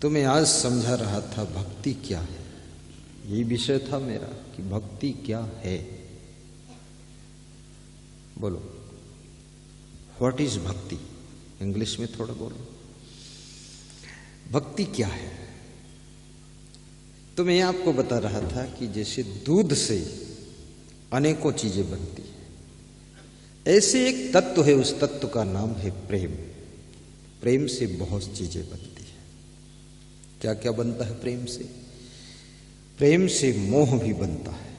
तो मैं आज समझा रहा था भक्ति क्या है। यही विषय था मेरा कि भक्ति क्या है। बोलो, व्हाट इज भक्ति? इंग्लिश में थोड़ा बोलो, भक्ति क्या है। तो मैं आपको बता रहा था कि जैसे दूध से अनेकों चीजें बनती है, ऐसे एक तत्व है, उस तत्व का नाम है प्रेम। प्रेम से बहुत चीजें बनती है। क्या क्या बनता है प्रेम से? प्रेम से मोह भी बनता है,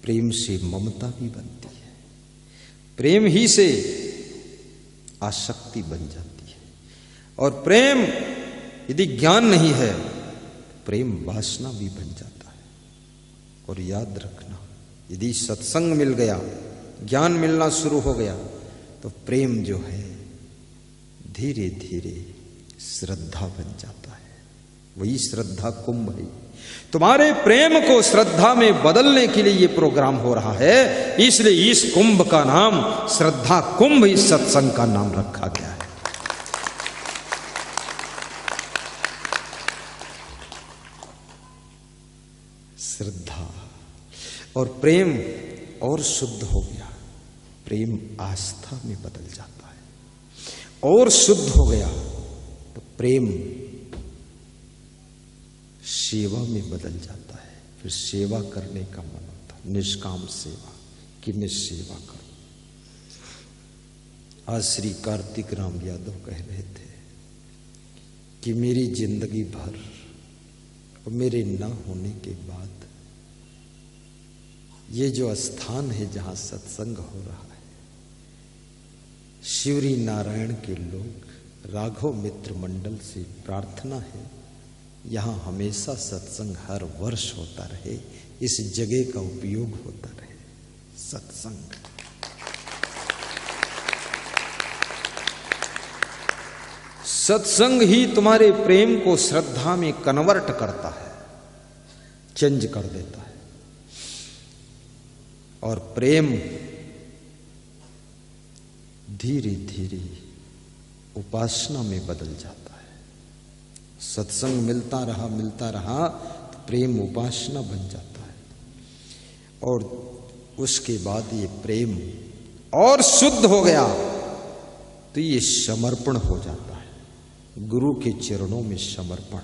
प्रेम से ममता भी बनती है, प्रेम ही से आसक्ति बन जाती है। और प्रेम यदि ज्ञान नहीं है, प्रेम वासना भी बन जाता है। और याद रखना, यदि सत्संग मिल गया, ज्ञान मिलना शुरू हो गया, तो प्रेम जो है धीरे धीरे श्रद्धा बन जाता है। वही श्रद्धा कुंभ है। तुम्हारे प्रेम को श्रद्धा में बदलने के लिए ये प्रोग्राम हो रहा है। इसलिए इस कुंभ का नाम श्रद्धा कुंभ, इस सत्संग का नाम रखा गया है। श्रद्धा और प्रेम और शुद्ध हो गया, प्रेम आस्था में बदल जाता है। और शुद्ध हो गया तो प्रेम सेवा में बदल जाता है। फिर सेवा करने का मन होता है, निष्काम सेवा, कि मैं सेवा करूं। आज श्री कार्तिक राम यादव कह रहे थे कि मेरी जिंदगी भर और मेरे न होने के बाद ये जो स्थान है जहां सत्संग हो रहा है, शिवरी नारायण के लोग राघव मित्र मंडल से प्रार्थना है, यहां हमेशा सत्संग हर वर्ष होता रहे, इस जगह का उपयोग होता रहे। सत्संग सत्संग ही तुम्हारे प्रेम को श्रद्धा में कन्वर्ट करता है, चेंज कर देता है। और प्रेम धीरे धीरे उपासना में बदल जाता है। सत्संग मिलता रहा तो प्रेम उपासना बन जाता है। और उसके बाद ये प्रेम और शुद्ध हो गया तो ये समर्पण हो जाता है, गुरु के चरणों में समर्पण।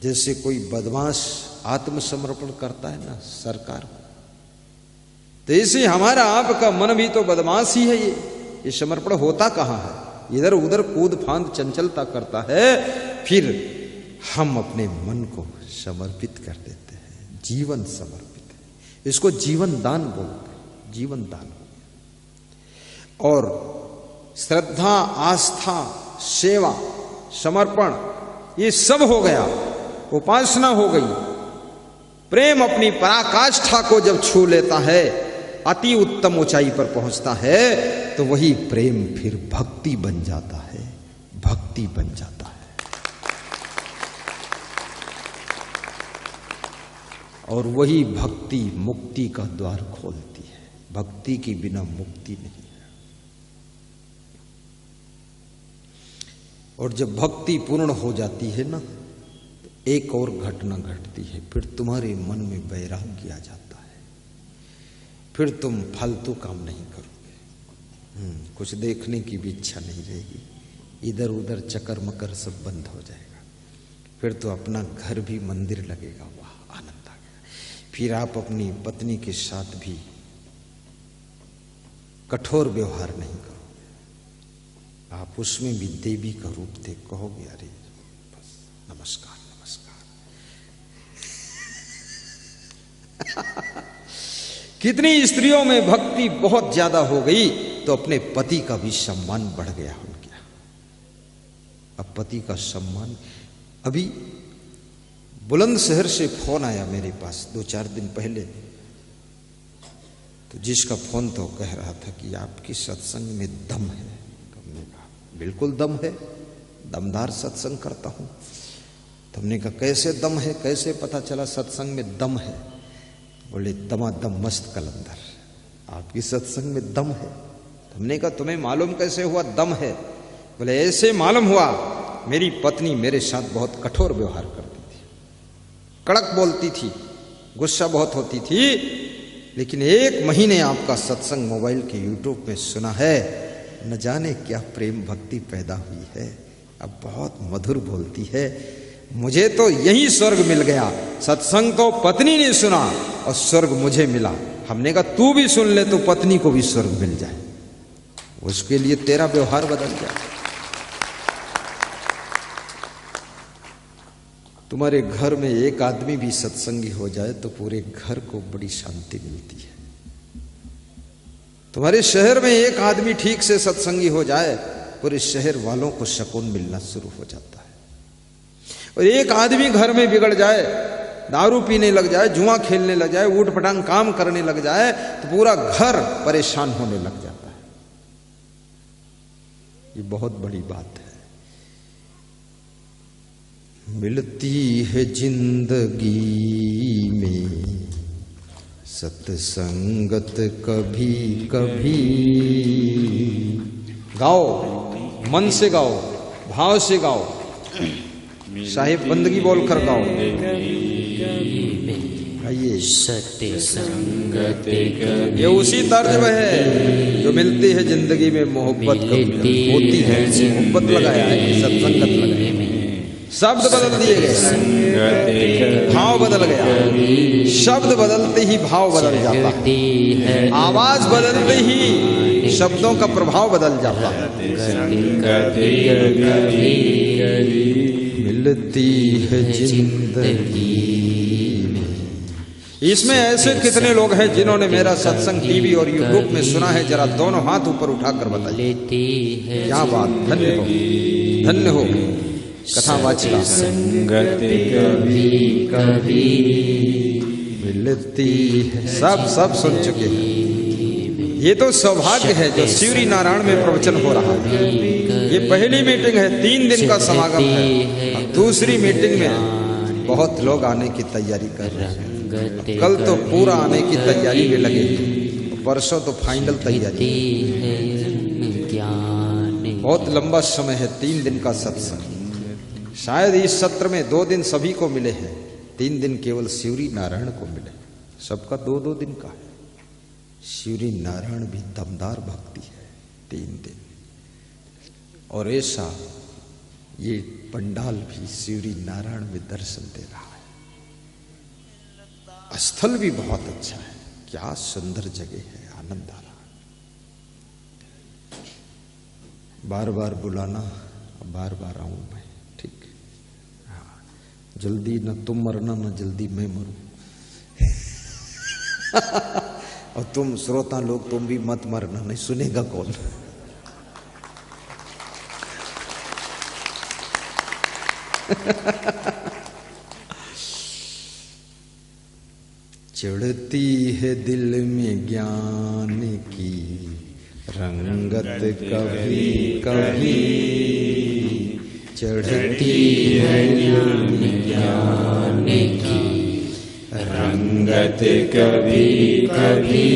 जैसे कोई बदमाश आत्मसमर्पण करता है ना सरकार को, तो इसे हमारा आपका मन भी तो बदमाश ही है। ये समर्पण होता कहां है? इधर उधर कूद फांद चंचलता करता है। फिर हम अपने मन को समर्पित कर देते हैं, जीवन समर्पित है। इसको जीवन दान बोलते हैं, जीवन दान। और श्रद्धा, आस्था, सेवा, समर्पण, ये सब हो गया, उपासना हो गई। प्रेम अपनी पराकाष्ठा को जब छू लेता है, अति उत्तम ऊंचाई पर पहुंचता है, तो वही प्रेम फिर भक्ति बन जाता है, भक्ति बन जाता है। और वही भक्ति मुक्ति का द्वार खोलती है। भक्ति के बिना मुक्ति नहीं है। और जब भक्ति पूर्ण हो जाती है ना, तो एक और घटना घटती है। फिर तुम्हारे मन में वैराग्य आ जाता है। फिर तुम फालतू काम नहीं करोगे, कुछ देखने की भी इच्छा नहीं रहेगी। इधर उधर चक्कर मकर सब बंद हो जाएगा। फिर तो अपना घर भी मंदिर लगेगा। वाह, आनंद आ गया। फिर आप अपनी पत्नी के साथ भी कठोर व्यवहार नहीं करोगे। आप उसमें भी देवी का रूप देख कहोगे, अरे बस नमस्कार नमस्कार। कितनी स्त्रियों में भक्ति बहुत ज्यादा हो गई तो अपने पति का भी सम्मान बढ़ गया उनके। अब पति का सम्मान। अभी बुलंदशहर से फोन आया मेरे पास 2-4 दिन पहले, तो जिसका फोन तो कह रहा था कि आपकी सत्संग में दम है। हमने कहा बिल्कुल दम है, दमदार सत्संग करता हूं। तो हमने कहा कैसे दम है, कैसे पता चला सत्संग में दम है? बोले दमादम मस्त कलंदर, आपकी सत्संग में दम है। हमने कहा तुम्हें मालूम कैसे हुआ दम है? बोले ऐसे मालूम हुआ मेरी पत्नी मेरे साथ बहुत कठोर व्यवहार करती थी, कड़क बोलती थी, गुस्सा बहुत होती थी, लेकिन 1 महीने आपका सत्संग मोबाइल के यूट्यूब में सुना है, न जाने क्या प्रेम भक्ति पैदा हुई है, अब बहुत मधुर बोलती है। मुझे तो यही स्वर्ग मिल गया। सत्संग तो पत्नी ने सुना और स्वर्ग मुझे मिला। हमने कहा तू भी सुन ले तो पत्नी को भी स्वर्ग मिल जाए, उसके लिए तेरा व्यवहार बदल जाए। तुम्हारे घर में एक आदमी भी सत्संगी हो जाए तो पूरे घर को बड़ी शांति मिलती है। तुम्हारे शहर में एक आदमी ठीक से सत्संगी हो जाए, पूरे शहर वालों को सुकून मिलना शुरू हो जाता है। और एक आदमी घर में बिगड़ जाए, दारू पीने लग जाए, जुआ खेलने लग जाए, ऊट पटांग काम करने लग जाए, तो पूरा घर परेशान होने लग जाता है। ये बहुत बड़ी बात है। मिलती है जिंदगी में सत्संगत कभी कभी। गाओ, मन से गाओ, भाव से गाओ, साहिब बंदगी बोलकर गाओ। आइए, सत्य संगत ये उसी तर्ज में है जो मिलती है जिंदगी में मोहब्बत कभी होती है। मोहब्बत लगाया है, सत्संगत लगाया है। शब्द बदल दिए गए, भाव बदल गया। शब्द बदलते ही भाव बदल जाता है, आवाज बदलते ही शब्दों का प्रभाव बदल जाता है। मिलती है जिंदगी में। इसमें ऐसे कितने लोग हैं जिन्होंने मेरा सत्संग टीवी और यूट्यूब में सुना है? जरा दोनों हाथ ऊपर उठाकर बताइए। क्या बात, धन्य हो, धन्य हो कथावाचिका। संगत कभी कभी मिलती है, सब सुन चुके हैं। ये तो सौभाग्य है जो शिवरी नारायण में प्रवचन हो रहा है। ये पहली मीटिंग है, 3 दिन का समागम है। और दूसरी मीटिंग में बहुत लोग आने की तैयारी कर रहे हैं। कल तो पूरा आने की तैयारी में लगे, परसों तो फाइनल तैयारी। बहुत लंबा समय है, 3 दिन का सत्संग। शायद इस सत्र में 2 दिन सभी को मिले हैं, 3 दिन केवल शिवरी नारायण को मिले। सबका 2-2 दिन का है। शिवरी नारायण भी दमदार भक्ति है, 3 दिन। और ऐसा ये पंडाल भी शिवरी नारायण में दर्शन दे रहा है। स्थल भी बहुत अच्छा है, क्या सुंदर जगह है, आनंद आ रहा है। बार बार बुलाना, बार बार आऊं मैं, ठीक। जल्दी न तुम मरना, न जल्दी मैं मरूं। और तुम श्रोता लोग, तुम भी मत मरना, नहीं सुनेगा कौन। चढ़ती है दिल में ज्ञान की रंगत कभी कभी। चढ़ती है दिल में ज्ञान की रंगत कभी कभी।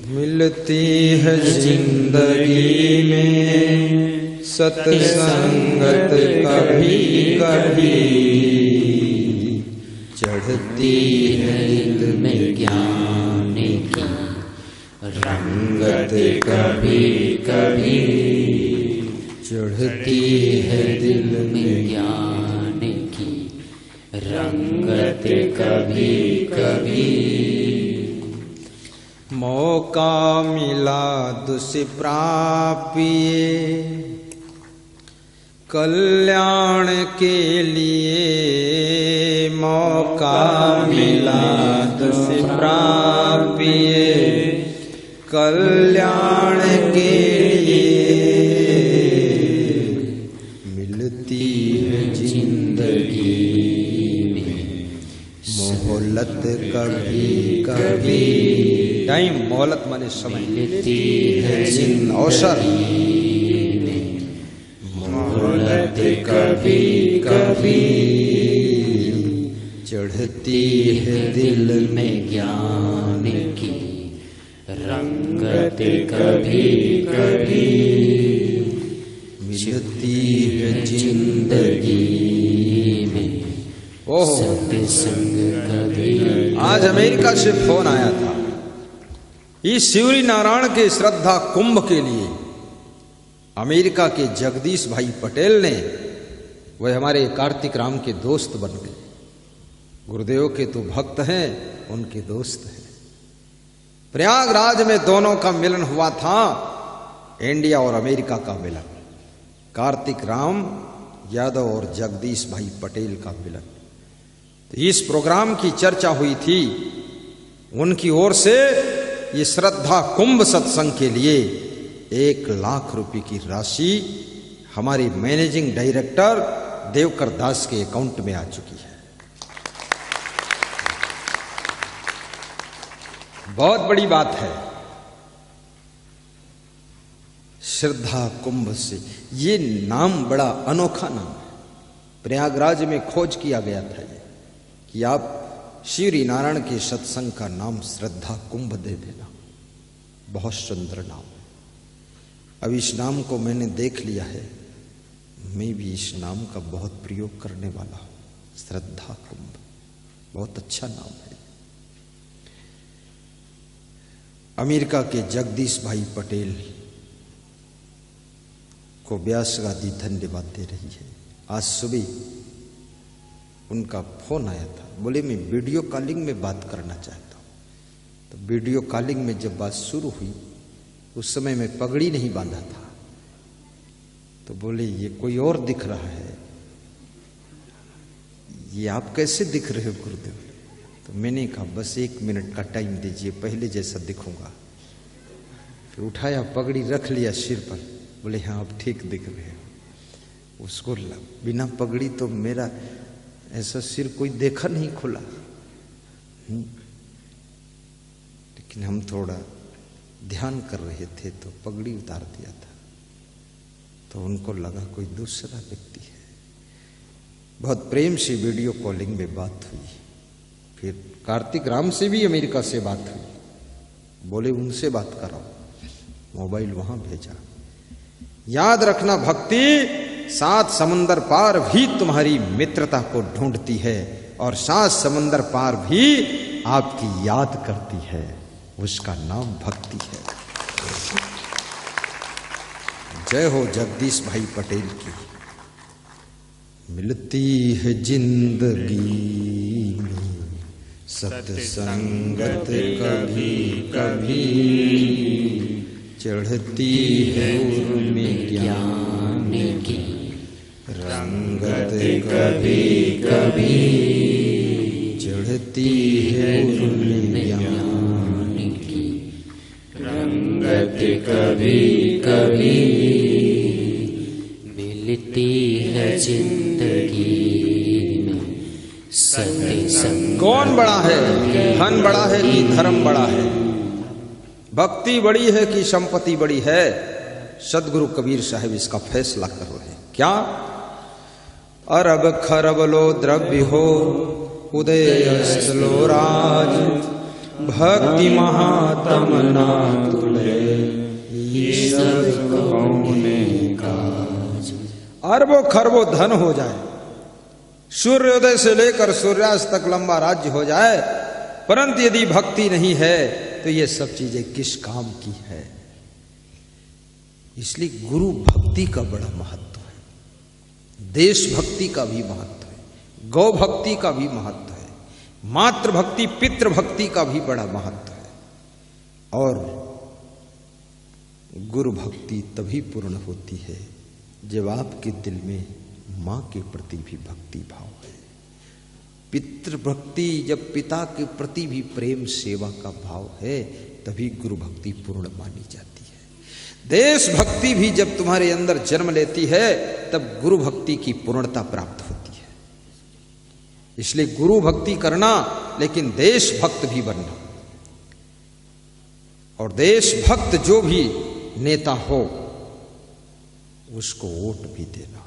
मिलती है जिंदगी में सत्संगत कभी कभी। चढ़ती है दिल में ज्ञान की रंगत कभी कभी। चढ़ती है दिल में ज्ञान की रंगत कभी कभी। मौका मिला दुष्प्राप्य कल्याण के लिए। मौका मिला दुष्प्राप्य कल्याण के लिए। मिलती है जिंदगी में मोहलत कभी कभी। टाइम, मोहलत माने समय। मिलती है जिन अवसर, मोहलत कभी कभी। चढ़ती है दिल में ज्ञान की रंगत कभी कभी। मिलती है जिंदगी में सत्संग कभी। आज अमेरिका से फोन आया था, इस शिवरी नारायण के श्रद्धा कुंभ के लिए अमेरिका के जगदीश भाई पटेल ने, वह हमारे कार्तिक राम के दोस्त बन गए। गुरुदेव के तो भक्त हैं, उनके दोस्त हैं। प्रयागराज में दोनों का मिलन हुआ था, इंडिया और अमेरिका का मिलन। कार्तिक राम यादव और जगदीश भाई पटेल का मिलन। तो इस प्रोग्राम की चर्चा हुई थी। उनकी ओर से ये श्रद्धा कुंभ सत्संग के लिए 1 लाख रुपए की राशि हमारे मैनेजिंग डायरेक्टर देवकर दास के अकाउंट में आ चुकी है। बहुत बड़ी बात है। श्रद्धा कुंभ से, ये नाम बड़ा अनोखा नाम है। प्रयागराज में खोज किया गया था ये कि आप श्री नारायण के सत्संग का नाम श्रद्धा कुंभ दे देना। बहुत सुंदर नाम है। अब इस नाम को मैंने देख लिया है, मैं भी इस नाम का बहुत प्रयोग करने वाला हूं। श्रद्धा कुंभ बहुत अच्छा नाम है। अमेरिका के जगदीश भाई पटेल को व्यास गादी धन्यवाद दे रही है। आज सुबह उनका फोन आया था, बोले मैं वीडियो कॉलिंग में बात करना चाहता हूं। तो वीडियो कॉलिंग में जब बात शुरू हुई, उस समय मैं पगड़ी नहीं बांधा था, तो बोले ये कोई और दिख रहा है, ये आप कैसे दिख रहे हो गुरुदेव? तो मैंने कहा बस 1 मिनट का टाइम दीजिए, पहले जैसा दिखूंगा। फिर उठाया, पगड़ी रख लिया सिर पर, बोले हाँ आप ठीक दिख रहे हो। उसको बिना पगड़ी तो मेरा ऐसा सिर कोई देखा नहीं खुला। लेकिन हम थोड़ा ध्यान कर रहे थे तो पगड़ी उतार दिया था, तो उनको लगा कोई दूसरा व्यक्ति है। बहुत प्रेम से वीडियो कॉलिंग में बात हुई। फिर कार्तिक राम से भी अमेरिका से बात हुई, बोले उनसे बात कराओ। मोबाइल वहां भेजा। याद रखना, भक्ति 7 समंदर पार भी तुम्हारी मित्रता को ढूंढती है और 7 समंदर पार भी आपकी याद करती है। उसका नाम भक्ति है। जय हो जगदीश भाई पटेल की। मिलती है जिंदगी में सत्संगत कभी कभी, चढ़ती है उर्मी ज्ञान की रंगत कभी कभी, चढ़ती है उर्मी ज्ञान की रंगत कभी कभी, मिलती है जिंदगी में सत्संग। कौन बड़ा है, धन बड़ा है कि धर्म बड़ा है? भक्ति बड़ी है कि संपत्ति बड़ी है? सदगुरु कबीर साहब इसका फैसला कर रहे हैं। क्या? अरब खरब लो द्रव्य हो, उदय लो राज, भक्ति महात्म ना तुले, सब कौने काज। अरबों खरबों धन हो जाए, सूर्योदय से लेकर सूर्यास्त तक लंबा राज्य हो जाए, परंतु यदि भक्ति नहीं है तो ये सब चीजें किस काम की है? इसलिए गुरु भक्ति का बड़ा महत्व है, देशभक्ति का भी महत्व है, गौ भक्ति का भी महत्व है, मातृभक्ति पितृभक्ति का भी बड़ा महत्व है। और गुरु भक्ति तभी पूर्ण होती है जब आपके दिल में मां के प्रति भी भक्ति भाव है। पितृभक्ति, जब पिता के प्रति भी प्रेम सेवा का भाव है, तभी गुरु भक्ति पूर्ण मानी जाती है। देशभक्ति भी जब तुम्हारे अंदर जन्म लेती है, तब गुरु भक्ति की पूर्णता प्राप्त होती है। इसलिए गुरु भक्ति करना, लेकिन देशभक्त भी बनना। और देशभक्त जो भी नेता हो, उसको वोट भी देना,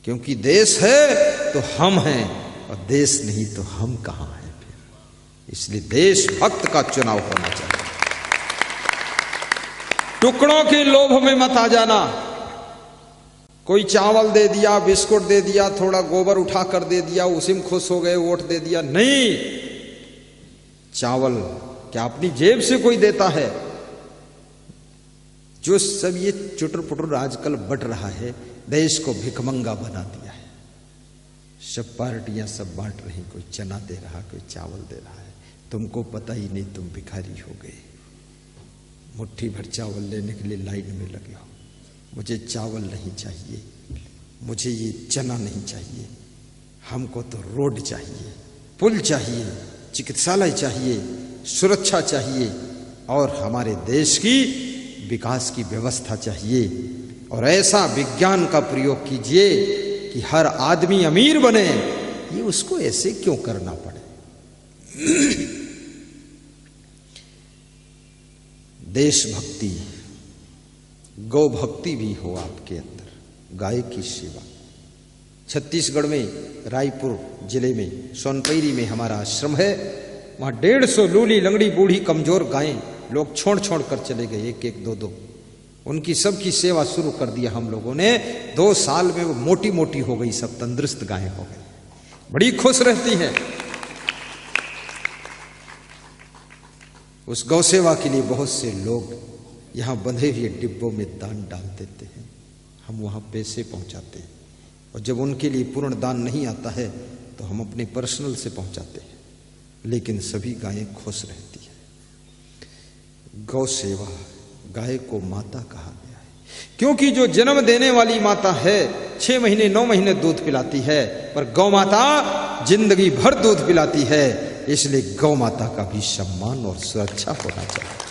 क्योंकि देश है तो हम हैं, और देश नहीं तो हम कहां हैं फिर। इसलिए देशभक्त का चुनाव होना चाहिए। टुकड़ों के लोभ में मत आ जाना। कोई चावल दे दिया, बिस्कुट दे दिया, थोड़ा गोबर उठा कर दे दिया, उसी में खुश हो गए, वोट दे दिया। नहीं, चावल क्या अपनी जेब से कोई देता है? जो सब ये चुटर पुटर आजकल बढ़ रहा है, देश को भिखमंगा बना दिया है। सब पार्टियां सब बांट रही, कोई चना दे रहा, कोई चावल दे रहा है। तुमको पता ही नहीं, तुम भिखारी हो गए। मुट्ठी भर चावल लेने के लिए लाइन में लगे हो। मुझे चावल नहीं चाहिए, मुझे ये चना नहीं चाहिए, हमको तो रोड चाहिए, पुल चाहिए, चिकित्सालय चाहिए, सुरक्षा चाहिए और हमारे देश की विकास की व्यवस्था चाहिए। और ऐसा विज्ञान का प्रयोग कीजिए कि हर आदमी अमीर बने। ये उसको ऐसे क्यों करना पड़े? देशभक्ति, गौ भक्ति भी हो आपके अंदर, गाय की सेवा। छत्तीसगढ़ में रायपुर जिले में सोनपैरी में हमारा आश्रम है। वहां 150 लूली लंगड़ी बूढ़ी कमजोर गायें लोग छोड़ छोड़ कर चले गए, एक एक दो दो। उनकी सबकी सेवा शुरू कर दिया हम लोगों ने। 2 साल में वो मोटी मोटी हो गई, सब तंदुरुस्त गायें हो गई, बड़ी खुश रहती हैं। उस गौ सेवा के लिए बहुत से लोग यहाँ बंधे हुए डिब्बों में दान डाल देते हैं, हम वहाँ पैसे पहुँचाते हैं। और जब उनके लिए पूर्ण दान नहीं आता है तो हम अपने पर्सनल से पहुँचाते हैं, लेकिन सभी गायें खुश रहती है। गौ सेवा, गाय को माता कहा गया है, क्योंकि जो जन्म देने वाली माता है 6 महीने 9 महीने दूध पिलाती है, पर गौ माता जिंदगी भर दूध पिलाती है। इसलिए गौ माता का भी सम्मान और सुरक्षा होना चाहिए।